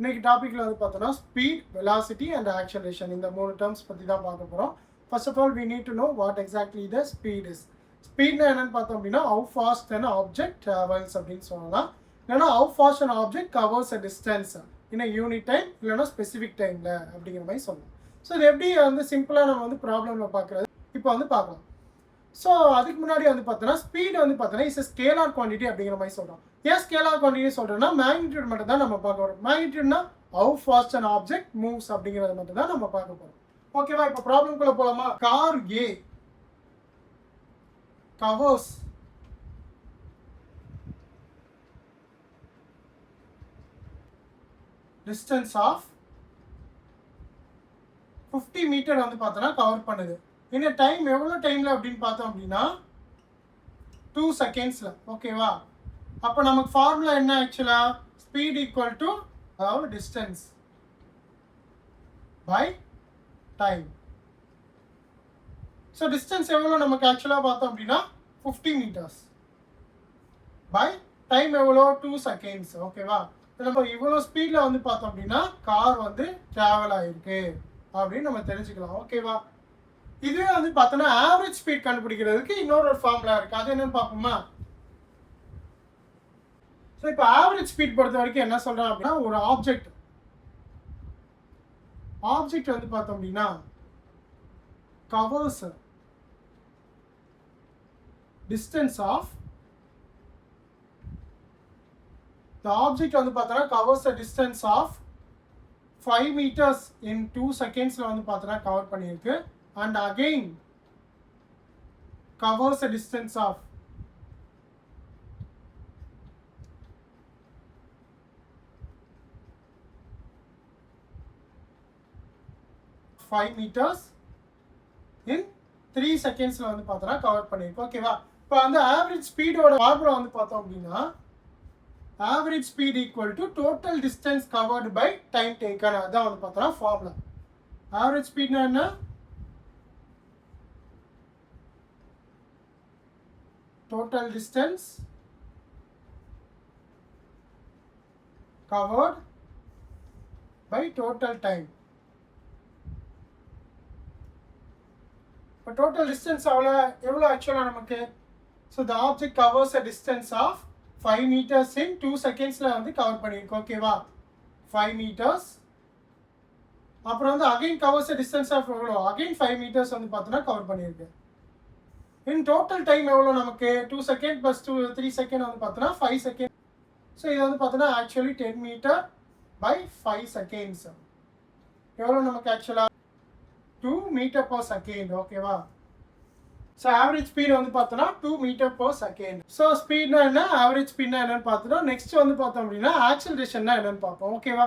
இன்னைக்கு டாபிக்ல வந்து பார்த்தோம்னா ஸ்பீட், வெலாசிட்டி அண்ட் ஆக்சலரேஷன் இந்த 3 டேர்ம்ஸ் பற்றி தான் பார்க்க போகிறோம். First of all we need to know what exactly the speed is. ஸ்பீட்னா என்னன்னு பார்த்தோம் அப்படின்னா how fast an object travels அப்படின்னு சொல்லலாம். இல்லைன்னா how fast an object covers a distance in unit time இல்லைன்னா ஸ்பெசிஃபிக் டைமில் அப்படிங்கிற மாதிரி சொல்லலாம். ஸோ இது எப்படி வந்து சிம்பிளாக நம்ம வந்து ப்ராப்ளமில் பார்க்குறது இப்போ வந்து பார்க்கலாம். ஸோ அதுக்கு முன்னாடி வந்து பார்த்தோன்னா ஸ்பீட் வந்து பார்த்தோன்னா இஸ் ஸ்கேலார் குவான்டிட்டி அப்படிங்கிற மாதிரி சொல்கிறோம். ஏன் ஸ்கேலார் குவான்டிட்டி சொல்கிறோன்னா மேக்னிடியூட் மட்டும் தான் நம்ம பார்க்க போகிறோம். மேக்னிடியூட்னா how fast an object moves அப்படிங்கிறத மட்டும் தான் நம்ம பார்க்க போகிறோம். ஓகேவா? இப்போ ப்ராப்ளம்குள்ளே போகலாமா? Car a covers distance of 50 metre வந்து பார்த்தோன்னா கவர் பண்ணுது. இந்த டைம் எவ்வளோ டைமில் அப்படின்னு பார்த்தோம் அப்படின்னா 2 செகண்ட்ஸில். ஓகேவா? அப்போ நமக்கு ஃபார்முலா என்ன ஆக்சுவலாக? ஸ்பீட் ஈக்குவல் டு அதாவது distance by time. So distance எவ்வளோ நமக்கு ஆக்சுவலாக பார்த்தோம் அப்படின்னா 50 மீட்டர்ஸ் பை டைம் எவ்வளோ 2 செகண்ட்ஸ். ஓகேவா? நம்ம இவ்வளோ ஸ்பீடில் வந்து பார்த்தோம் அப்படின்னா கார் வந்து ட்ராவல் ஆகிருக்கு அப்படின்னு நம்ம தெரிஞ்சுக்கலாம். ஓகேவா? இதுவே வந்து பார்த்தோன்னா ஆவரேஜ் ஸ்பீட் கண்டுபிடிக்கிறதுக்கு இன்னொரு ஃபார்முலா இருக்குது. அது என்னன்னு பார்ப்போமா? ஸோ இப்போ ஆவரேஜ் ஸ்பீட் பொறுத்த வரைக்கும் என்ன சொல்கிறோம் அப்படின்னா ஒரு ஆப்ஜெக்ட் வந்து பார்த்தோம் அப்படின்னா covers distance of the object வந்து பார்த்தோன்னா covers the distance of 5 meters in 2 secondsல வந்து பார்த்தோன்னா கவர் பண்ணியிருக்கு. and again covers the distance of 5 meters in 3 செகண்ட்ஸில் வந்து பார்த்தோன்னா கவர் பண்ணியிருக்கு. ஓகேவா? இப்போ வந்து ஆவரேஜ் ஸ்பீடோட ஃபார்முலா வந்து பார்த்தோம் அப்படின்னா average speed equal to total distance covered by time taken. அதான் வந்து பார்த்தோன்னா ஃபார்முலா. ஆவரேஜ் ஸ்பீட்னா என்ன? Total distance covered by total time. இப்போ டோட்டல் டிஸ்டன்ஸ் எவ்வளோ ஆக்சுவலாக நமக்கு? So the object covers a distance of 5 metres in 2 செகண்ட்ஸில் வந்து கவர் பண்ணியிருக்கு. ஓகேவா? 5 மீட்டர்ஸ். அப்புறம் வந்து again covers a distance of எவ்வளோ? அகைன் 5 மீட்டர்ஸ் வந்து பார்த்தோன்னா கவர் பண்ணியிருக்கு. இன் டோட்டல் டைம் எவ்வளோ நமக்கு? 2 செகண்ட் ப்ளஸ் 3 செகண்ட் வந்து பார்த்தோன்னா 5 செகண்ட். ஸோ இது வந்து பார்த்தோன்னா ஆக்சுவலி 10 மீட்டர் பை 5 செகண்ட்ஸ். எவ்வளோ நமக்கு ஆக்சுவலாக? 2 மீட்டர் per செகண்ட். ஓகேவா? ஸோ ஆவரேஜ் ஸ்பீட் வந்து பார்த்தோன்னா 2 மீட்டர் per செகண்ட். ஸோ ஸ்பீட்னா என்ன, ஆவரேஜ் ஸ்பீட்னா என்னன்னு பார்த்தோன்னா நெக்ஸ்ட் வந்து பார்த்தோம் அப்படின்னா ஆக்சலரேஷன்னா என்னன்னு பார்ப்போம். ஓகேவா?